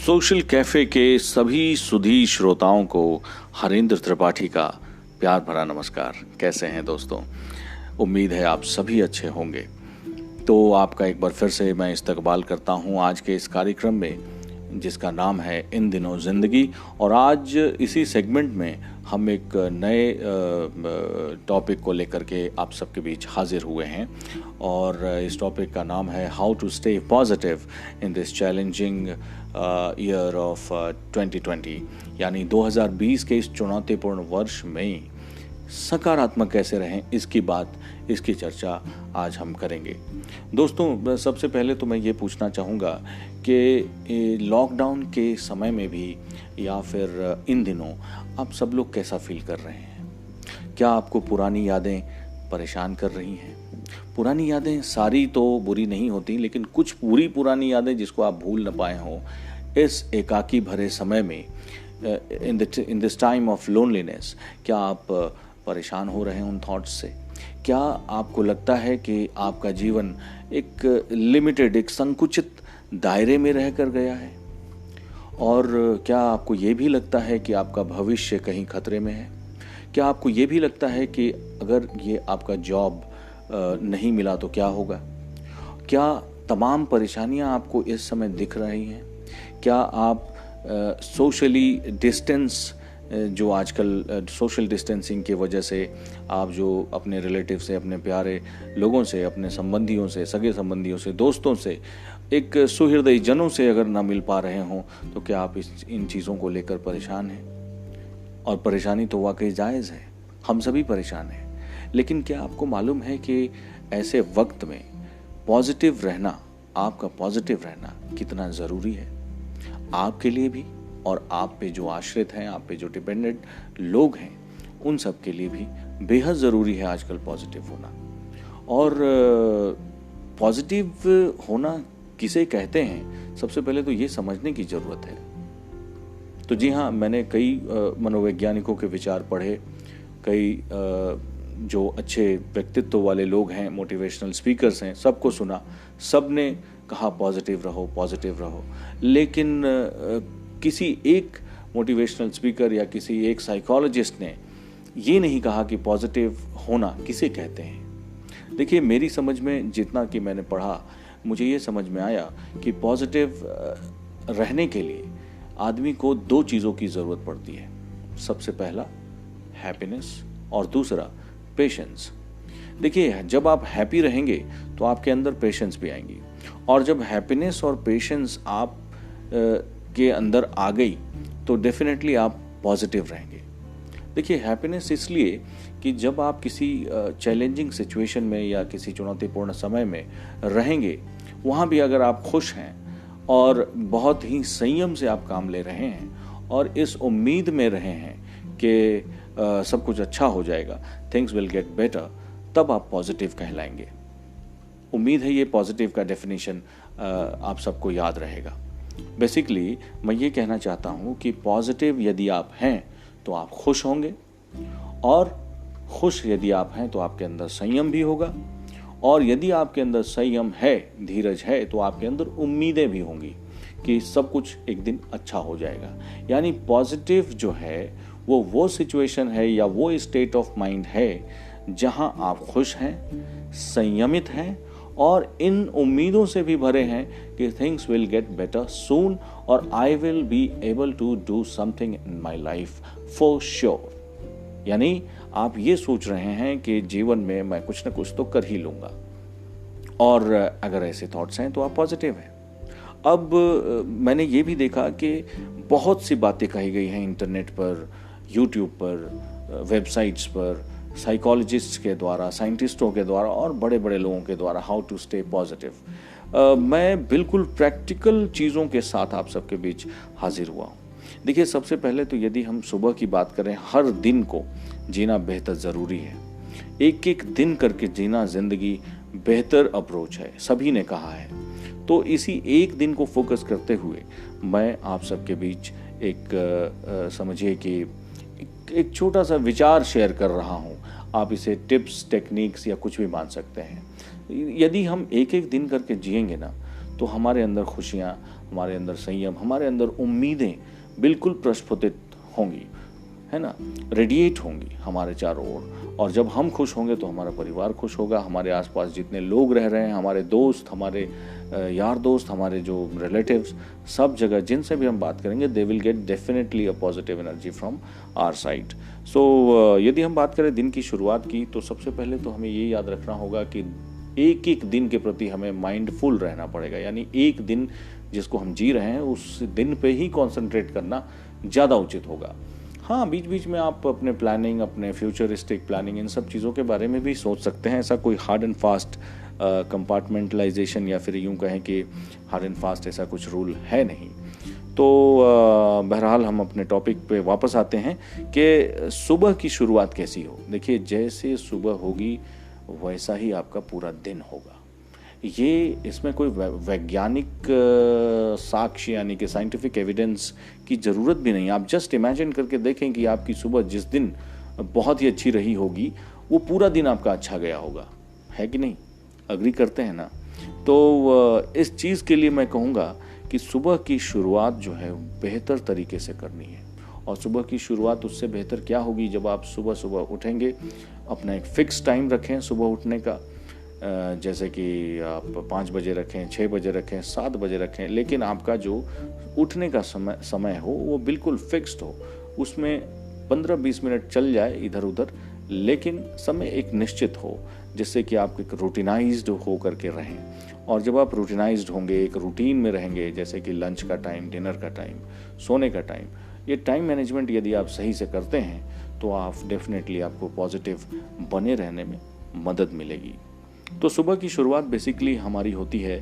Social cafe के सभी सुधी श्रोताओं को हरेंद्र त्रिपाठी का प्यार भरा नमस्कार। कैसे हैं दोस्तों? उम्मीद है आप सभी अच्छे होंगे। तो आपका एक बार फिर से मैं इस्तकबाल करता हूं आज के इस कार्यक्रम में, जिसका नाम है इन दिनों ज़िंदगी। और आज इसी सेगमेंट में हम एक नए टॉपिक को लेकर के आप सबके बीच हाजिर हुए हैं। और इस टॉपिक का नाम है how to stay positive in this challenging year of 2020, यानी 2020 के इस चुनौतीपूर्ण वर्ष में सकारात्मक कैसे रहें, इसकी चर्चा आज हम करेंगे। दोस्तों, सबसे पहले तो मैं ये पूछना चाहूँगा कि लॉकडाउन के समय में भी या फिर इन दिनों आप सब लोग कैसा फील कर रहे हैं? क्या आपको पुरानी यादें परेशान कर रही हैं? पुरानी यादें सारी तो बुरी नहीं होती, लेकिन कुछ पूरी पुरानी यादें जिसको आप भूल न पाए हों इस एकाकी भरे समय में, in this time of loneliness, क्या आप परेशान हो रहे हैं उन थॉट्स से? क्या आपको लगता है कि आपका जीवन एक लिमिटेड, एक संकुचित दायरे में रह कर गया है? और क्या आपको ये भी लगता है कि आपका भविष्य कहीं खतरे में है? क्या आपको ये भी लगता है कि अगर ये आपका जॉब नहीं मिला तो क्या होगा? क्या तमाम परेशानियां आपको इस समय दिख रही हैं? क्या आप सोशली डिस्टेंस, जो आजकल सोशल डिस्टेंसिंग की वजह से आप जो अपने रिलेटिव से, अपने प्यारे लोगों से, अपने संबंधियों से, सगे संबंधियों से, दोस्तों से, एक सुहृदयी जनों से अगर ना मिल पा रहे हों, तो क्या आप इन चीज़ों को लेकर परेशान हैं? और परेशानी तो वाकई जायज़ है, हम सभी परेशान हैं। लेकिन क्या आपको मालूम है कि ऐसे वक्त में पॉजिटिव रहना, आपका पॉजिटिव रहना कितना ज़रूरी है आपके लिए भी, और आप पे जो आश्रित हैं, आप पे जो डिपेंडेंट लोग हैं, उन सब के लिए भी बेहद ज़रूरी है आजकल पॉजिटिव होना। और पॉजिटिव होना किसे कहते हैं, सबसे पहले तो ये समझने की ज़रूरत है। तो जी हाँ, मैंने कई मनोवैज्ञानिकों के विचार पढ़े, कई जो अच्छे व्यक्तित्व वाले लोग हैं, मोटिवेशनल स्पीकर्स हैं, सबको सुना, सब ने कहा पॉजिटिव रहो, पॉजिटिव रहो। लेकिन किसी एक मोटिवेशनल स्पीकर या किसी एक साइकोलॉजिस्ट ने ये नहीं कहा कि पॉजिटिव होना किसे कहते हैं। देखिए, मेरी समझ में जितना कि मैंने पढ़ा, मुझे ये समझ में आया कि पॉजिटिव रहने के लिए आदमी को दो चीज़ों की ज़रूरत पड़ती है। सबसे पहला हैप्पीनेस और दूसरा पेशेंस। देखिए, जब आप हैप्पी रहेंगे तो आपके अंदर पेशेंस भी आएंगी, और जब हैप्पीनेस और पेशेंस आप के अंदर आ गई तो डेफिनेटली आप पॉजिटिव रहेंगे। देखिए, हैप्पीनेस इसलिए कि जब आप किसी चैलेंजिंग सिचुएशन में या किसी चुनौतीपूर्ण समय में रहेंगे, वहाँ भी अगर आप खुश हैं और बहुत ही संयम से आप काम ले रहे हैं और इस उम्मीद में रहे हैं कि सब कुछ अच्छा हो जाएगा, थिंग्स विल गेट बेटर, तब आप पॉजिटिव कहलाएंगे। उम्मीद है ये पॉजिटिव का डेफिनेशन आप सबको याद रहेगा। बेसिकली मैं ये कहना चाहता हूँ कि पॉजिटिव यदि आप हैं तो आप खुश होंगे, और खुश यदि आप हैं तो आपके अंदर संयम भी होगा, और यदि आपके अंदर संयम है, धीरज है, तो आपके अंदर उम्मीदें भी होंगी कि सब कुछ एक दिन अच्छा हो जाएगा। यानी पॉजिटिव जो है वो सिचुएशन है या वो स्टेट ऑफ माइंड है जहां आप खुश हैं, संयमित हैं, और इन उम्मीदों से भी भरे हैं कि things will get better soon, और I will be able to do something in my life for sure. यानी आप ये सोच रहे हैं कि जीवन में मैं कुछ ना कुछ तो कर ही लूँगा, और अगर ऐसे थॉट्स हैं तो आप पॉजिटिव हैं। अब मैंने ये भी देखा कि बहुत सी बातें कही गई हैं इंटरनेट पर, यूट्यूब पर, वेबसाइट्स पर, साइकोलॉजिस्ट के द्वारा, साइंटिस्टों के द्वारा और बड़े बड़े लोगों के द्वारा, हाउ टू स्टे पॉजिटिव। मैं बिल्कुल प्रैक्टिकल चीज़ों के साथ आप सबके बीच हाजिर हुआ हूँ। देखिए, सबसे पहले तो यदि हम सुबह की बात करें, हर दिन को जीना बेहतर ज़रूरी है। एक एक दिन करके जीना ज़िंदगी बेहतर अप्रोच है, सभी ने कहा है। तो इसी एक दिन को फोकस करते हुए मैं आप सबके बीच एक समझिए कि एक छोटा सा विचार शेयर कर रहा हूँ। आप इसे टिप्स, टेक्निक्स या कुछ भी मान सकते हैं। यदि हम एक एक दिन करके जिएंगे ना, तो हमारे अंदर खुशियाँ, हमारे अंदर संयम, हमारे अंदर उम्मीदें बिल्कुल प्रस्फुटित होंगी, है ना, रेडिएट होंगी हमारे चारों ओर। और जब हम खुश होंगे तो हमारा परिवार खुश होगा, हमारे आसपास जितने लोग रह रहे हैं, हमारे दोस्त, हमारे यार दोस्त, हमारे जो रिलेटिव्स, सब जगह जिनसे भी हम बात करेंगे, they will get definitely a positive energy from our side. So यदि हम बात करें दिन की शुरुआत की, तो सबसे पहले तो हमें ये याद रखना होगा कि एक एक दिन के प्रति हमें माइंडफुल रहना पड़ेगा। यानी एक दिन जिसको हम जी रहे हैं उस दिन पे ही कॉन्सेंट्रेट करना ज़्यादा उचित होगा। हाँ, बीच बीच में आप अपने प्लानिंग, अपने फ्यूचरिस्टिक प्लानिंग, इन सब चीज़ों के बारे में भी सोच सकते हैं। ऐसा कोई हार्ड एंड फास्ट कंपार्टमेंटलाइजेशन या फिर यूं कहें कि हार्ड एंड फास्ट ऐसा कुछ रूल है नहीं। तो बहरहाल हम अपने टॉपिक पे वापस आते हैं कि सुबह की शुरुआत कैसी हो। देखिए, जैसे सुबह होगी वैसा ही आपका पूरा दिन होगा। ये इसमें कोई वैज्ञानिक साक्ष्य यानी कि साइंटिफिक एविडेंस की ज़रूरत भी नहीं। आप जस्ट इमेजिन करके देखें कि आपकी सुबह जिस दिन बहुत ही अच्छी रही होगी, वो पूरा दिन आपका अच्छा गया होगा, है कि नहीं? अग्री करते हैं ना? तो इस चीज़ के लिए मैं कहूँगा कि सुबह की शुरुआत जो है बेहतर तरीके से करनी है। और सुबह की शुरुआत उससे बेहतर क्या होगी, जब आप सुबह सुबह उठेंगे। अपना एक फ़िक्स टाइम रखें सुबह उठने का, जैसे कि आप 5 बजे रखें, 6 बजे रखें, 7 बजे रखें, लेकिन आपका जो उठने का समय हो वो बिल्कुल फिक्स्ड हो। उसमें 15-20 मिनट चल जाए इधर उधर, लेकिन समय एक निश्चित हो, जिससे कि आप एक रूटिनाइज्ड हो करके रहें। और जब आप रूटिनाइज्ड होंगे, एक रूटीन में रहेंगे, जैसे कि लंच का टाइम, डिनर का टाइम, सोने का टाइम, ये टाइम मैनेजमेंट यदि आप सही से करते हैं तो आप डेफिनेटली आपको पॉजिटिव बने रहने में मदद मिलेगी। तो सुबह की शुरुआत बेसिकली हमारी होती है,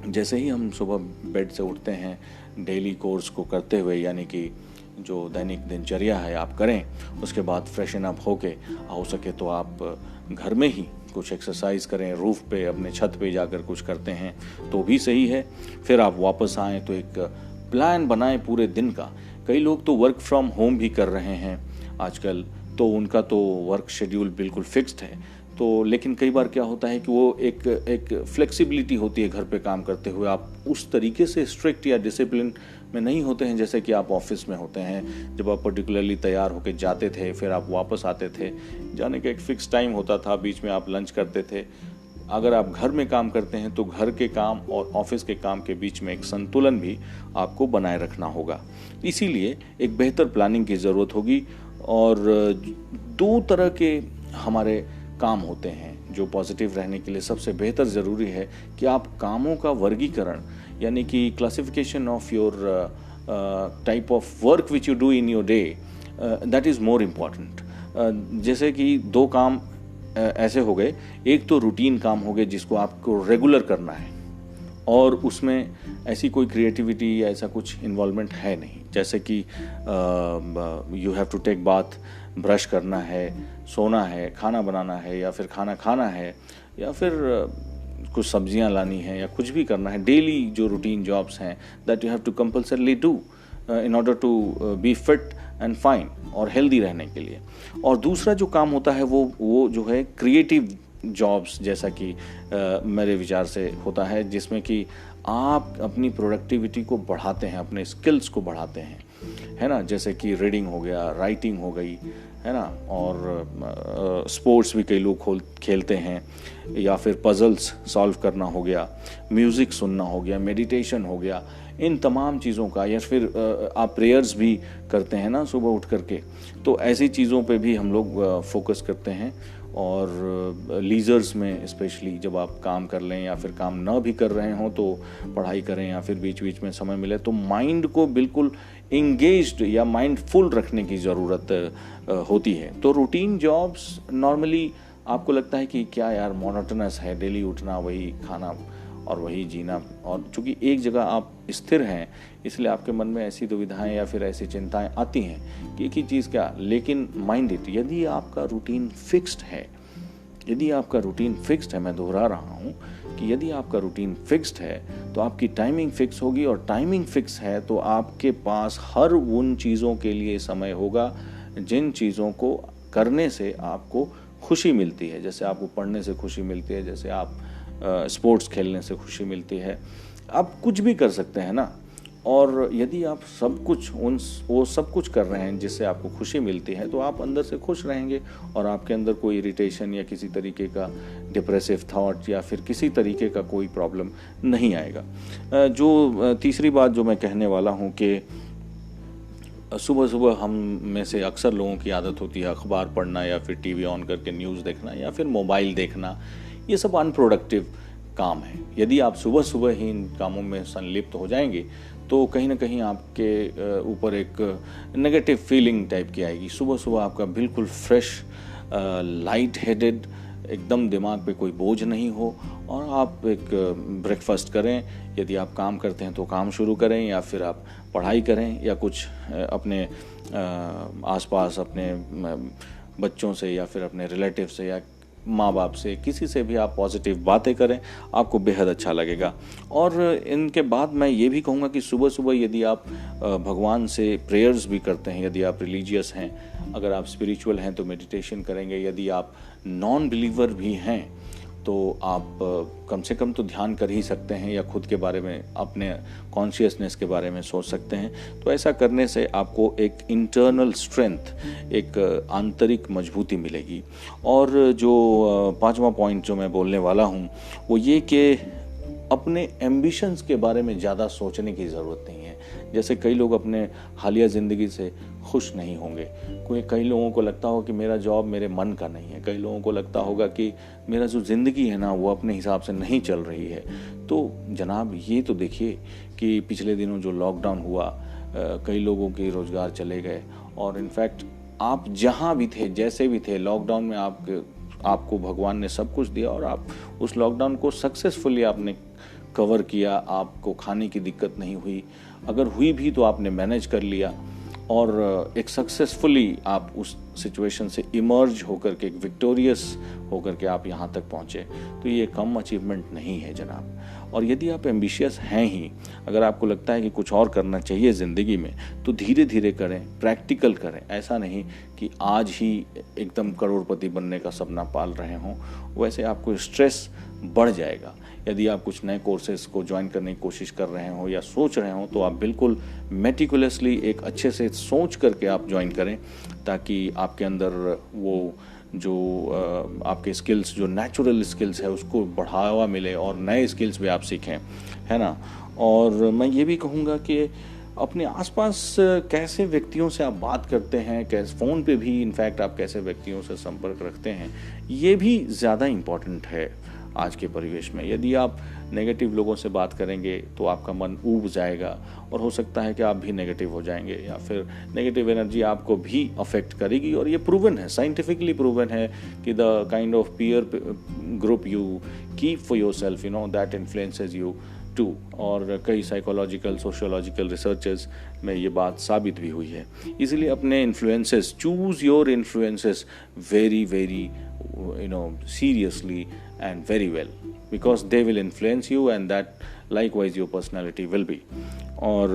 जैसे ही हम सुबह बेड से उठते हैं, डेली कोर्स को करते हुए, यानी कि जो दैनिक दिनचर्या है आप करें। उसके बाद फ्रेशन अप होके हो सके तो आप घर में ही कुछ एक्सरसाइज करें, रूफ पे, अपने छत पे जाकर कुछ करते हैं तो भी सही है। फिर आप वापस आएँ तो एक प्लान बनाएं पूरे दिन का। कई लोग तो वर्क फ्रॉम होम भी कर रहे हैं आजकल, तो उनका तो वर्क शेड्यूल बिल्कुल फिक्स्ड है। तो लेकिन कई बार क्या होता है कि वो एक फ्लेक्सिबिलिटी होती है घर पे काम करते हुए। आप उस तरीके से स्ट्रिक्ट या डिसिप्लिन में नहीं होते हैं जैसे कि आप ऑफिस में होते हैं। जब आप पर्टिकुलरली तैयार होकर जाते थे, फिर आप वापस आते थे, जाने का एक फिक्स टाइम होता था, बीच में आप लंच करते थे। अगर आप घर में काम करते हैं तो घर के काम और ऑफिस के काम के बीच में एक संतुलन भी आपको बनाए रखना होगा। इसीलिए एक बेहतर प्लानिंग की ज़रूरत होगी। और 2 तरह के हमारे काम होते हैं जो पॉजिटिव रहने के लिए सबसे बेहतर ज़रूरी है कि आप कामों का वर्गीकरण, यानी कि classification of your type of work which you do in your day, that is more important. जैसे कि 2 काम ऐसे हो गए। एक तो रूटीन काम हो गए जिसको आपको रेगुलर करना है और उसमें ऐसी कोई क्रिएटिविटी या ऐसा कुछ इन्वॉल्वमेंट है नहीं, जैसे कि you have to take bath, brush करना है, सोना है, खाना बनाना है, या फिर खाना खाना है, या फिर कुछ सब्जियां लानी है, या कुछ भी करना है। डेली जो रूटीन जॉब्स हैं that you have to compulsorily do in order to be fit and fine और हेल्दी रहने के लिए। और दूसरा जो काम होता है वो जो है क्रिएटिव जॉब्स, जैसा कि मेरे विचार से होता है, जिसमें कि आप अपनी प्रोडक्टिविटी को बढ़ाते हैं, अपने स्किल्स को बढ़ाते हैं, है ना। जैसे कि रीडिंग हो गया, राइटिंग हो गई, है ना, और स्पोर्ट्स भी कई लोग खेलते हैं, या फिर पजल्स सॉल्व करना हो गया, म्यूज़िक सुनना हो गया, मेडिटेशन हो गया, इन तमाम चीज़ों का। या फिर आप प्रेयर्स भी करते हैं ना सुबह उठ करके, तो ऐसी चीज़ों पे भी हम लोग फोकस करते हैं। और लीजर्स में स्पेशली जब आप काम कर लें या फिर काम ना भी कर रहे हों तो पढ़ाई करें, या फिर बीच बीच में समय मिले तो माइंड को बिल्कुल इंगेज्ड या माइंडफुल रखने की ज़रूरत होती है। तो रूटीन जॉब्स नॉर्मली आपको लगता है कि क्या यार मोनोटोनस है, डेली उठना, वही खाना और वही जीना, और चूंकि एक जगह आप स्थिर हैं इसलिए आपके मन में ऐसी दुविधाएं या फिर ऐसी चिंताएं आती हैं कि एक ही चीज़ क्या। लेकिन माइंड इट, यदि आपका रूटीन फिक्स्ड है, यदि आपका रूटीन फिक्स्ड है, मैं दोहरा रहा हूँ कि यदि आपका रूटीन फिक्स्ड है तो आपकी टाइमिंग फिक्स होगी, और टाइमिंग फिक्स है तो आपके पास हर उन चीज़ों के लिए समय होगा जिन चीज़ों को करने से आपको खुशी मिलती है। जैसे आपको पढ़ने से खुशी मिलती है, जैसे आप स्पोर्ट्स खेलने से खुशी मिलती है, आप कुछ भी कर सकते हैं ना। और यदि आप सब कुछ वो सब कुछ कर रहे हैं जिससे आपको खुशी मिलती है, तो आप अंदर से खुश रहेंगे और आपके अंदर कोई इरिटेशन या किसी तरीके का डिप्रेसिव थॉट या फिर किसी तरीके का कोई प्रॉब्लम नहीं आएगा। जो तीसरी बात जो मैं कहने वाला हूँ कि सुबह सुबह हम में से अक्सर लोगों की आदत होती है अखबार पढ़ना या फिर टीवी ऑन करके न्यूज़ देखना या फिर मोबाइल देखना। ये सब अनप्रोडक्टिव काम है। यदि आप सुबह सुबह ही इन कामों में संलिप्त हो जाएंगे तो कहीं ना कहीं आपके ऊपर एक नेगेटिव फीलिंग टाइप की आएगी। सुबह सुबह आपका बिल्कुल फ्रेश, लाइट हेडेड, एकदम दिमाग पे कोई बोझ नहीं हो और आप एक ब्रेकफास्ट करें। यदि आप काम करते हैं तो काम शुरू करें या फिर आप पढ़ाई करें या कुछ अपने आसपास अपने बच्चों से या फिर अपने रिलेटिव से या माँ बाप से, किसी से भी आप पॉजिटिव बातें करें, आपको बेहद अच्छा लगेगा। और इनके बाद मैं ये भी कहूँगा कि सुबह सुबह यदि आप भगवान से प्रेयर्स भी करते हैं, यदि आप रिलीजियस हैं, अगर आप स्पिरिचुअल हैं तो मेडिटेशन करेंगे, यदि आप नॉन बिलीवर भी हैं तो आप कम से कम तो ध्यान कर ही सकते हैं या खुद के बारे में, अपने कॉन्शियसनेस के बारे में सोच सकते हैं। तो ऐसा करने से आपको एक इंटरनल स्ट्रेंथ, एक आंतरिक मजबूती मिलेगी। और जो पांचवा पॉइंट जो मैं बोलने वाला हूँ वो ये कि अपने एम्बिशंस के बारे में ज़्यादा सोचने की ज़रूरत नहीं है। जैसे कई लोग अपने हालिया ज़िंदगी से खुश नहीं होंगे। कई लोगों को लगता हो कि मेरा जॉब मेरे मन का नहीं है। कई लोगों को लगता होगा कि मेरा जो ज़िंदगी है ना वो अपने हिसाब से नहीं चल रही है। तो जनाब ये तो देखिए कि पिछले दिनों जो लॉकडाउन हुआ, कई लोगों के रोज़गार चले गए और इनफैक्ट आप जहाँ भी थे, जैसे भी थे, लॉकडाउन में आपको भगवान ने सब कुछ दिया और आप उस लॉकडाउन को सक्सेसफुली आपने कवर किया। आपको खाने की दिक्कत नहीं हुई, अगर हुई भी तो आपने मैनेज कर लिया और एक सक्सेसफुली आप उस सिचुएशन से इमर्ज होकर के, एक विक्टोरियस होकर के आप यहाँ तक पहुँचे। तो ये कम अचीवमेंट नहीं है जनाब। और यदि आप एम्बिशियस हैं ही, अगर आपको लगता है कि कुछ और करना चाहिए ज़िंदगी में, तो धीरे धीरे करें, प्रैक्टिकल करें। ऐसा नहीं कि आज ही एकदम करोड़पति बनने का सपना पाल रहे हों, वैसे आपको स्ट्रेस बढ़ जाएगा। यदि आप कुछ नए कोर्सेज को ज्वाइन करने की कोशिश कर रहे हो या सोच रहे हो तो आप बिल्कुल मेटिकुलसली एक अच्छे से सोच करके आप ज्वाइन करें, ताकि आपके अंदर वो जो आपके स्किल्स, जो नेचुरल स्किल्स है, उसको बढ़ावा मिले और नए स्किल्स भी आप सीखें, है ना। और मैं ये भी कहूँगा कि अपने आसपास कैसे व्यक्तियों से आप बात करते हैं, कैसे फ़ोन पे भी इनफैक्ट आप कैसे व्यक्तियों से संपर्क रखते हैं, ये भी ज़्यादा इम्पॉर्टेंट है आज के परिवेश में। यदि आप नेगेटिव लोगों से बात करेंगे तो आपका मन ऊब जाएगा और हो सकता है कि आप भी नेगेटिव हो जाएंगे या फिर नेगेटिव एनर्जी आपको भी अफेक्ट करेगी। और ये प्रूवन है, साइंटिफिकली प्रूवन है कि the kind of peer group you keep for yourself, that influences you too. और कई साइकोलॉजिकल, सोशियोलॉजिकल रिसर्चेस में ये बात साबित भी हुई है। इसलिए अपने influences, choose your influences very very seriously and very well, because they will influence you and that likewise your personality will be. और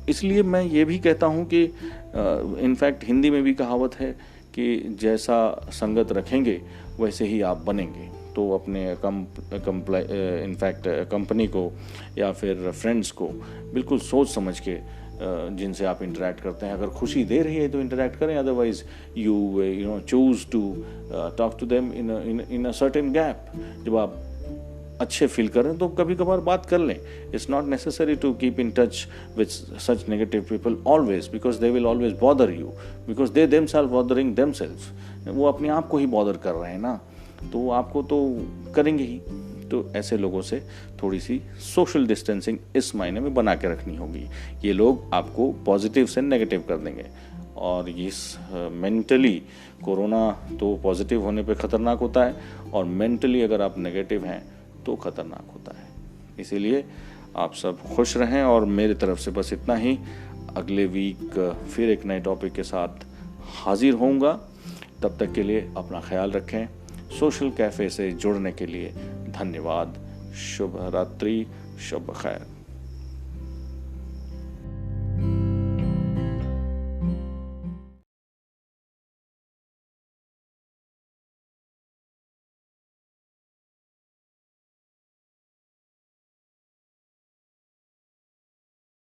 इसलिए मैं ये भी कहता हूँ कि इनफैक्ट हिंदी में भी कहावत है कि जैसा संगत रखेंगे वैसे ही आप बनेंगे। तो अपने इनफैक्ट कंपनी को या फिर फ्रेंड्स को बिल्कुल सोच समझ के जिनसे आप इंटरेक्ट करते हैं, अगर खुशी दे रही है तो इंटरेक्ट करें, otherwise you choose to talk to them in a certain gap. जब आप अच्छे फील करें तो कभी कभार बात कर लें। It's not necessary to keep in touch with such negative people always, because they will always bother you, because they themselves bothering themselves. वो अपने आप को ही बॉदर कर रहे हैं ना, तो आपको तो करेंगे ही। तो ऐसे लोगों से थोड़ी सी सोशल डिस्टेंसिंग इस महीने में बना के रखनी होगी। ये लोग आपको पॉजिटिव से नेगेटिव कर देंगे। और इस मेंटली कोरोना तो पॉजिटिव होने पे ख़तरनाक होता है और मेंटली अगर आप नेगेटिव हैं तो ख़तरनाक होता है। इसीलिए आप सब खुश रहें और मेरी तरफ से बस इतना ही। अगले वीक फिर एक नए टॉपिक के साथ हाजिर होऊंगा। तब तक के लिए अपना ख्याल रखें। सोशल कैफ़े से जुड़ने के लिए धन्यवाद। शुभ रात्रि, शुभ खैर।